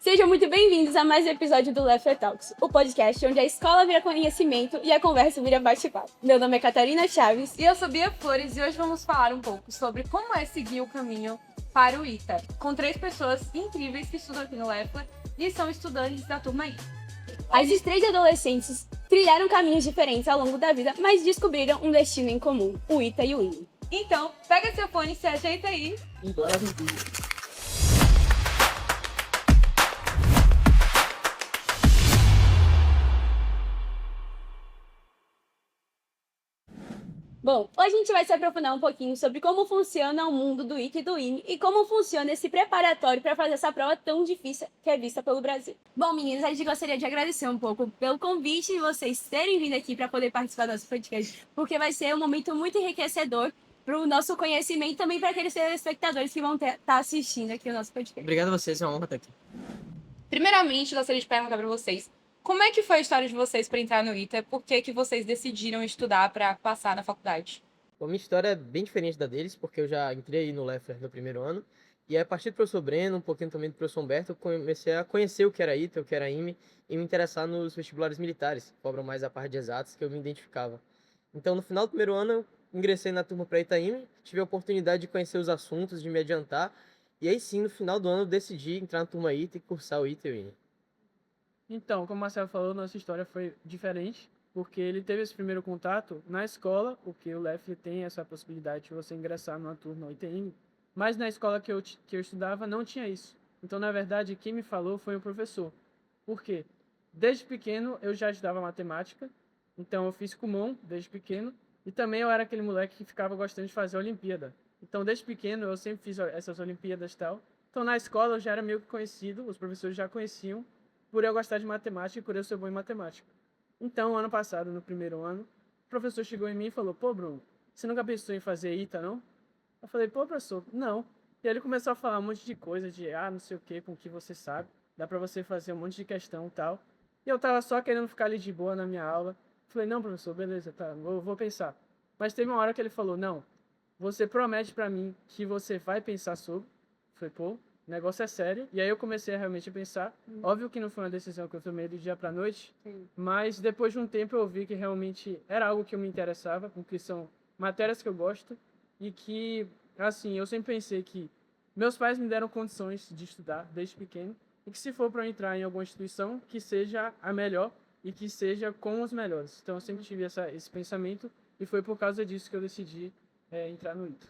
Sejam muito bem-vindos a mais um episódio do Leffer Talks, o podcast onde a escola vira conhecimento e a conversa vira bate-papo. Meu nome é Catarina Chaves. E eu sou Bia Flores e hoje vamos falar um pouco sobre como é seguir o caminho para o ITA, com 3 pessoas incríveis que estudam aqui no Leffer e são estudantes da turma ITA. As 3 adolescentes trilharam caminhos diferentes ao longo da vida, mas descobriram um destino em comum, o ITA e o IME. Então, pega seu fone, se ajeita aí. E bora pro vídeo. Bom, hoje a gente vai se aprofundar um pouquinho sobre como funciona o mundo do ITA e do IME e como funciona esse preparatório para fazer essa prova tão difícil que é vista pelo Brasil. Bom, meninas, a gente gostaria de agradecer um pouco pelo convite de vocês terem vindo aqui para poder participar do nosso podcast, porque vai ser um momento muito enriquecedor para o nosso conhecimento e também para aqueles telespectadores que vão estar assistindo aqui o nosso podcast. Obrigado a vocês, é uma honra estar aqui. Primeiramente, gostaria de perguntar para vocês, como é que foi a história de vocês para entrar no ITA? Por que vocês decidiram estudar para passar na faculdade? Bom, minha história é bem diferente da deles, porque eu já entrei no Leffer no primeiro ano, e a partir do professor Breno, um pouquinho também do professor Humberto, eu comecei a conhecer o que era ITA, o que era IME, e me interessar nos vestibulares militares, que cobram mais a parte de exatas, que eu me identificava. Então, no final do primeiro ano, eu ingressei na turma para ITA-IME, tive a oportunidade de conhecer os assuntos, de me adiantar, e aí sim, no final do ano, eu decidi entrar na turma ITA e cursar o ITA e o IME. Então, como o Marcelo falou, nossa história foi diferente, porque ele teve esse primeiro contato na escola, porque o LEF tem essa possibilidade de você ingressar numa turma ITM, mas na escola que eu estudava não tinha isso. Então, na verdade, quem me falou foi o professor. Por quê? Desde pequeno eu já estudava matemática, então eu fiz Kumon desde pequeno, e também eu era aquele moleque que ficava gostando de fazer Olimpíada. Então, desde pequeno eu sempre fiz essas Olimpíadas e tal. Então, na escola eu já era meio que conhecido, os professores já conheciam, por eu gostar de matemática e por eu ser bom em matemática. Então, ano passado, no primeiro ano, o professor chegou em mim e falou: "Pô, Bruno, você nunca pensou em fazer ITA, não?" Eu falei: "Pô, professor, não." E aí ele começou a falar um monte de coisa, não sei o que, com o que você sabe, dá pra você fazer um monte de questão e tal. E eu tava só querendo ficar ali de boa na minha aula. Falei: "Não, professor, beleza, tá, vou pensar." Mas teve uma hora que ele falou: "Não, você promete pra mim que você vai pensar sobre." Eu falei: "Pô, o negócio é sério." E aí eu comecei a realmente pensar. Óbvio que não foi uma decisão que eu tomei do dia pra noite, mas depois de um tempo eu vi que realmente era algo que eu me interessava, porque são matérias que eu gosto e que, assim, eu sempre pensei que meus pais me deram condições de estudar desde pequeno e que se for para eu entrar em alguma instituição, que seja a melhor e que seja com os melhores. Então eu sempre tive esse pensamento e foi por causa disso que eu decidi entrar no ITA.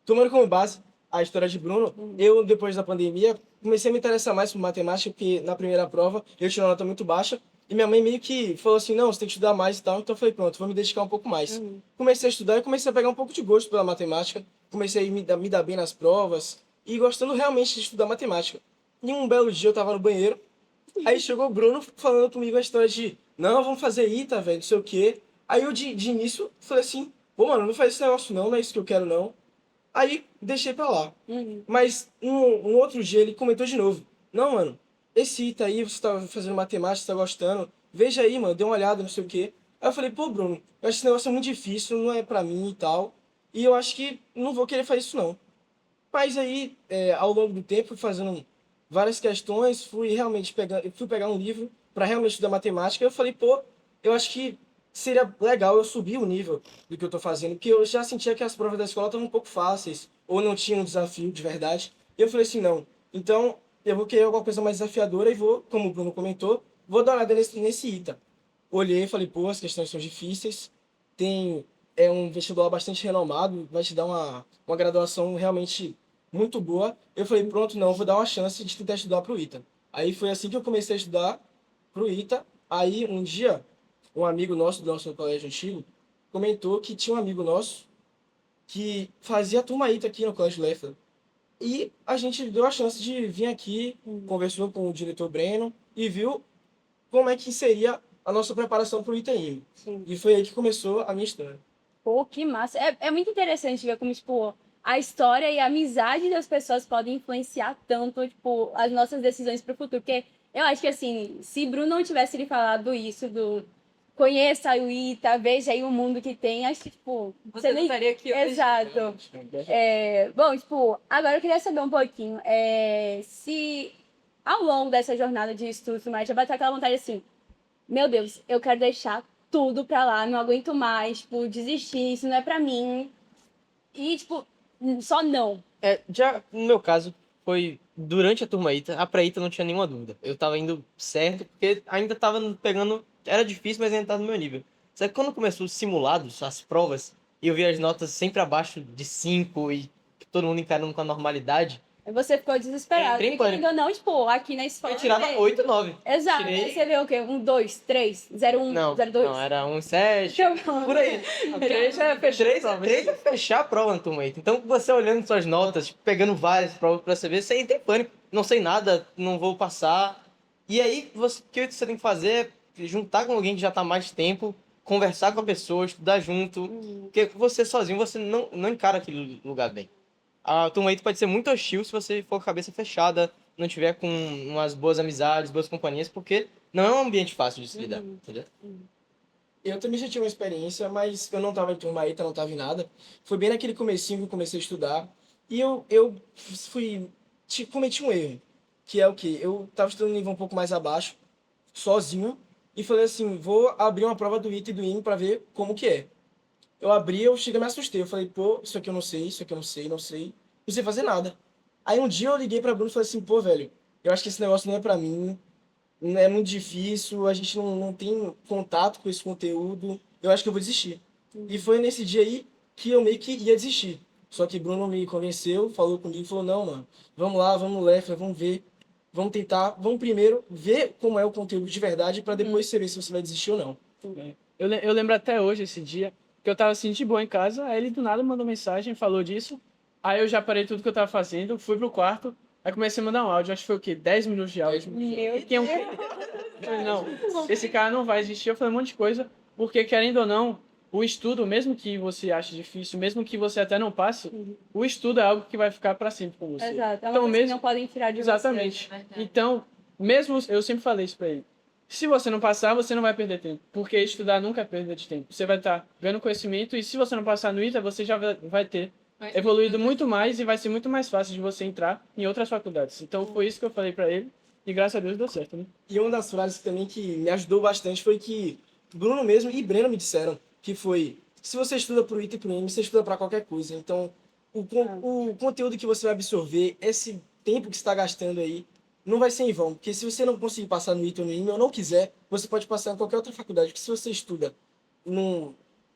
Tomando como base a história de Bruno, eu, depois da pandemia, comecei a me interessar mais por matemática, porque na primeira prova eu tinha uma nota muito baixa, e minha mãe meio que falou assim: "Não, você tem que estudar mais e tal." Então eu falei: "Pronto, vou me dedicar um pouco mais." Comecei a estudar e comecei a pegar um pouco de gosto pela matemática, comecei a me dar bem nas provas, e gostando realmente de estudar matemática. E um belo dia eu tava no banheiro, aí chegou o Bruno falando comigo a história de: "Não, vamos fazer ITA, velho, não sei o quê." Aí eu, de início, falei assim: "Pô, mano, não faz esse negócio não é isso que eu quero não." Aí deixei pra lá. Mas um outro dia ele comentou de novo: "Não, mano, esse ITA aí, você tá fazendo matemática, você tá gostando. Veja aí, mano, dê uma olhada, não sei o quê." Aí eu falei: "Pô, Bruno, eu acho esse negócio muito difícil, não é pra mim e tal. E eu acho que não vou querer fazer isso não." Mas aí, ao longo do tempo, fui fazendo várias questões, fui pegar um livro para realmente estudar matemática. E eu falei: "Pô, eu acho que seria legal eu subir o nível do que eu tô fazendo, porque eu já sentia que as provas da escola estavam um pouco fáceis, ou não tinham um desafio de verdade." E eu falei assim: "Não, então eu vou querer alguma coisa mais desafiadora e vou, como o Bruno comentou, vou dar uma olhada nesse ITA." Olhei e falei: "Pô, as questões são difíceis, é um vestibular bastante renomado, vai te dar uma graduação realmente muito boa." Eu falei: "Pronto, não, vou dar uma chance de tentar estudar pro ITA." Aí foi assim que eu comecei a estudar pro ITA. Aí um dia, um amigo nosso do nosso colégio antigo comentou que tinha um amigo nosso que fazia turma ITA aqui no Colégio Leffler. E a gente deu a chance de vir aqui, conversou com o diretor Breno e viu como é que seria a nossa preparação para o ITM. Sim. E foi aí que começou a minha história. Pô, que massa. É muito interessante ver como, tipo, a história e a amizade das pessoas podem influenciar tanto, tipo, as nossas decisões para o futuro. Porque eu acho que, assim, se Bruno não tivesse lhe falado isso, do conheça o ITA, veja aí o mundo que tem, acho que, tipo... Você não estaria aqui hoje. Exato. Bom, tipo, agora eu queria saber um pouquinho, se ao longo dessa jornada de estudo, mas já bateu aquela vontade assim, meu Deus, eu quero deixar tudo pra lá, não aguento mais, tipo, desistir, isso não é pra mim. E, tipo, só não. Já no meu caso, foi durante a turma ITA, a pré-ITA não tinha nenhuma dúvida. Eu tava indo certo, porque ainda tava pegando. Era difícil, mas ainda tava no meu nível. Só que quando começou os simulados, as provas, e eu vi as notas sempre abaixo de 5 e todo mundo encarando com a normalidade, Aí você ficou desesperado. entrei em Porque pânico. ainda não, tipo, aqui na escola. Eu tirava 8, 9. Exato. Tirei- Aí você vê o quê? 1, 2, 3, 0, 1, Não, 0, 2. não, era 1, 7. Por Por aí. 3 já fechou. 3 é fechar a prova na turma ITA. Então, você olhando suas notas, tipo, pegando várias provas pra você ver, você entra em pânico. Não sei nada, não vou passar. E aí, o que você tem que fazer é juntar com alguém que já tá há mais tempo, conversar com a pessoa, estudar junto. Porque você sozinho, você não encara aquele lugar bem. A turma ITA pode ser muito hostil se você for com a cabeça fechada, não tiver com umas boas amizades, boas companhias, porque não é um ambiente fácil de se lidar, entendeu? Eu também já tive uma experiência, mas eu não tava em turma ITA, não tava em nada. Foi bem naquele comecinho que eu comecei a estudar. E eu cometi um erro, que é o quê? Eu tava estudando um nível um pouco mais abaixo, sozinho, e falei assim, vou abrir uma prova do ITA e do INE para ver como que é. Eu abri, eu cheguei e me assustei. Eu falei, pô, isso aqui eu não sei, isso aqui eu não sei, não sei. Não sei fazer nada. Aí um dia eu liguei pra Bruno e falei assim, pô, velho, eu acho que esse negócio não é pra mim, não é muito difícil, a gente não tem contato com esse conteúdo, eu acho que eu vou desistir. E foi nesse dia aí que eu meio que ia desistir. Só que Bruno me convenceu, falou comigo, falou, não, mano, vamos lá, vamos Leffler, vamos ver, vamos tentar, vamos primeiro ver como é o conteúdo de verdade pra depois você ver se você vai desistir ou não. Eu lembro até hoje, esse dia, que eu tava assim de boa em casa, aí ele do nada mandou mensagem, falou disso. Aí eu já parei tudo que eu tava fazendo, fui pro quarto, aí comecei a mandar um áudio, acho que foi o quê? 10 minutos de áudio. Meu Que é um... Eu falei, não, esse cara não vai existir. Eu falei um monte de coisa, porque querendo ou não, o estudo, mesmo que você ache difícil, mesmo que você até não passe, o estudo é algo que vai ficar para sempre com você. Exato. É uma Então, coisa mesmo... que não podem tirar de Exatamente. você. Então, mesmo eu sempre falei isso para ele. Se você não passar, você não vai perder tempo, porque estudar nunca é perda de tempo. Você vai estar ganhando conhecimento e se você não passar no ITA, você já vai ter evoluído muito mais e vai ser muito mais fácil de você entrar em outras faculdades. Então, foi isso que eu falei para ele e graças a Deus deu certo, né? E uma das frases também que me ajudou bastante foi que Bruno mesmo e Breno me disseram que foi, se você estuda pro ITA e pro IME, você estuda para qualquer coisa. Então, o conteúdo que você vai absorver, esse tempo que você está gastando aí, não vai ser em vão. Porque se você não conseguir passar no ITA ou no IME ou não quiser, você pode passar em qualquer outra faculdade. Porque se você estuda num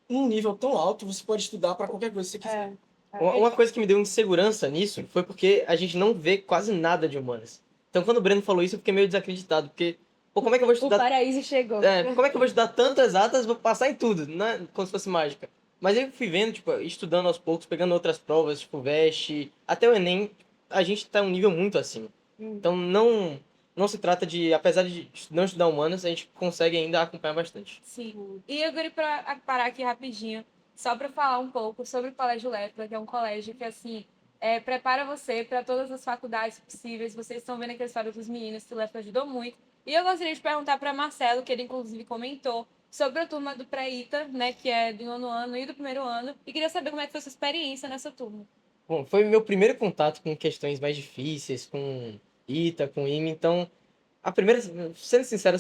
nível tão alto, você pode estudar para qualquer coisa que você quiser. Uma coisa que me deu insegurança nisso foi porque a gente não vê quase nada de humanas. Então, quando o Breno falou isso, eu fiquei meio desacreditado, porque, pô, como é que eu vou O estudar... paraíso chegou. como é que eu vou estudar tanto exatas, vou passar em tudo, não é como se fosse mágica. Mas eu fui vendo, tipo, estudando aos poucos, pegando outras provas, tipo, VEST, até o Enem, a gente tá um nível muito acima. Então, não se trata de, apesar de não estudar humanas, a gente consegue ainda acompanhar bastante. Sim. E eu queria parar aqui rapidinho, só para falar um pouco sobre o Colégio Leffler, que é um colégio que, assim, prepara você para todas as faculdades possíveis. Vocês estão vendo aqui a história dos meninos, que o Leffler ajudou muito. E eu gostaria de perguntar para Marcelo, que ele, inclusive, comentou sobre a turma do pré-ITA, né, que é do 9º ano e do 1º ano, e queria saber como é que foi a sua experiência nessa turma. Bom, foi meu primeiro contato com questões mais difíceis, com ITA, com IME, então, sendo sincero,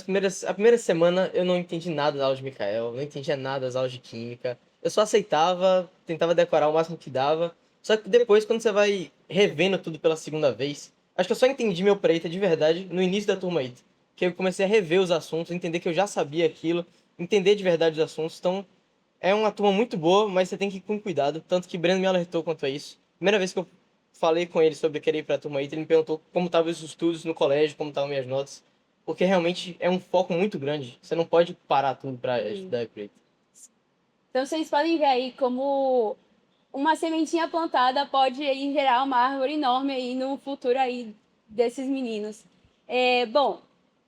a primeira semana eu não entendi nada da aula de Micael, não entendia nada das aulas de Química, eu só aceitava, tentava decorar o máximo que dava, só que depois, quando você vai revendo tudo pela segunda vez, acho que eu só entendi meu pré-ITA de verdade no início da turma ITA, que eu comecei a rever os assuntos, entender que eu já sabia aquilo, entender de verdade os assuntos, então é uma turma muito boa, mas você tem que ir com cuidado, tanto que Breno me alertou quanto a isso. Primeira vez que eu falei com ele sobre querer ir para a turma ITA, ele me perguntou como estavam os estudos no colégio, como estavam minhas notas, porque realmente é um foco muito grande. Você não pode parar tudo para estudar para ITA. Então, vocês podem ver aí como uma sementinha plantada pode aí gerar uma árvore enorme aí no futuro aí desses meninos. Bom,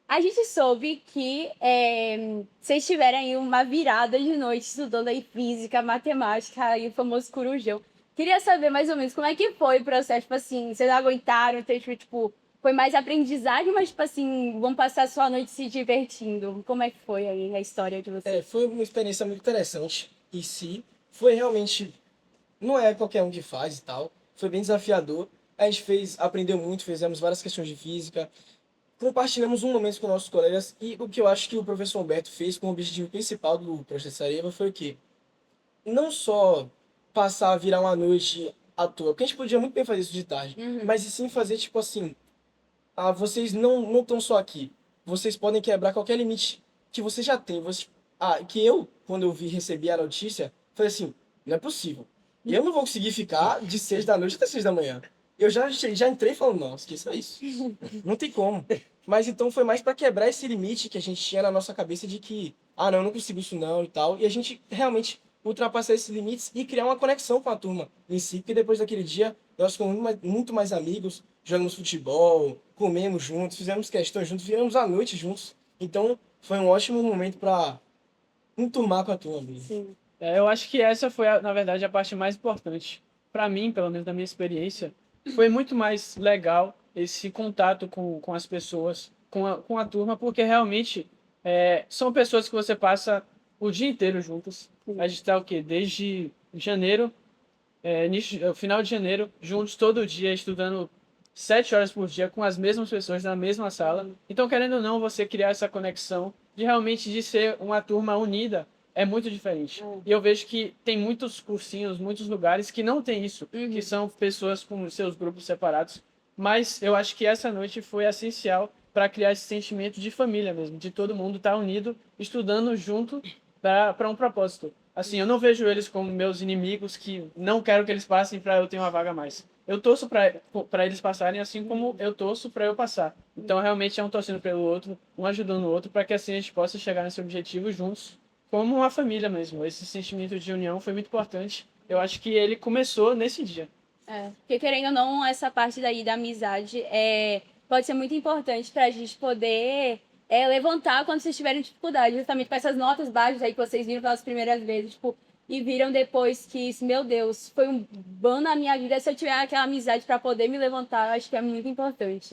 a gente soube que vocês tiveram aí uma virada de noite estudando aí física, matemática e o famoso corujão. Queria saber mais ou menos como é que foi o processo, tipo assim, vocês aguentaram, tipo, foi mais aprendizagem, mas tipo assim, vão passar sua noite se divertindo. Como é que foi aí a história de vocês? Foi uma experiência muito interessante. E se foi realmente, não é qualquer um que faz e tal. Foi bem desafiador. A gente aprendeu muito, fizemos várias questões de física. compartilhamos um momento com nossos colegas e o que eu acho que o professor Humberto fez como objetivo principal do Projeto Saraiva foi o quê? Não só passar a virar uma noite à toa, porque a gente podia muito bem fazer isso de tarde, mas e sim fazer tipo assim, vocês não estão só aqui, vocês podem quebrar qualquer limite que você já tem. Que eu, quando eu recebi a notícia, falei assim, não é possível. Eu não vou conseguir ficar de 6 da noite até 6 da manhã. Eu já entrei falando, não, esqueça isso. Não tem como. Mas então foi mais para quebrar esse limite que a gente tinha na nossa cabeça de que, não, eu não consigo isso não e tal. E a gente realmente ultrapassar esses limites e criar uma conexão com a turma em si, porque depois daquele dia nós ficamos muito mais amigos, jogamos futebol, comemos juntos, fizemos questões juntos, viramos a noite juntos. Então foi um ótimo momento para enturmar com a turma mesmo. Sim. Eu acho que essa foi, na verdade, a parte mais importante. Para mim, pelo menos da minha experiência, foi muito mais legal esse contato com as pessoas, com a turma, porque realmente são pessoas que você passa o dia inteiro juntos. A gente está o quê? Desde janeiro, final de janeiro, juntos todo dia, estudando 7 horas por dia com as mesmas pessoas na mesma sala. Então, querendo ou não, você criar essa conexão de ser uma turma unida é muito diferente. E eu vejo que tem muitos cursinhos, muitos lugares que não tem isso, que são pessoas com seus grupos separados. Mas eu acho que essa noite foi essencial para criar esse sentimento de família mesmo, de todo mundo estar unido, estudando junto para um propósito. Assim, eu não vejo eles como meus inimigos que não quero que eles passem para eu ter uma vaga a mais. Eu torço para eles passarem assim como eu torço para eu passar. Então, realmente é um torcendo pelo outro, um ajudando o outro, para que assim a gente possa chegar nesse objetivo juntos, como uma família mesmo. Esse sentimento de união foi muito importante. Eu acho que ele começou nesse dia. Porque querendo ou não, essa parte daí da amizade pode ser muito importante para a gente poder levantar quando vocês tiverem dificuldade, justamente com essas notas baixas aí que vocês viram pelas primeiras vezes, tipo, e viram depois que, meu Deus, foi um ban na minha vida. Se eu tiver aquela amizade para poder me levantar, eu acho que é muito importante.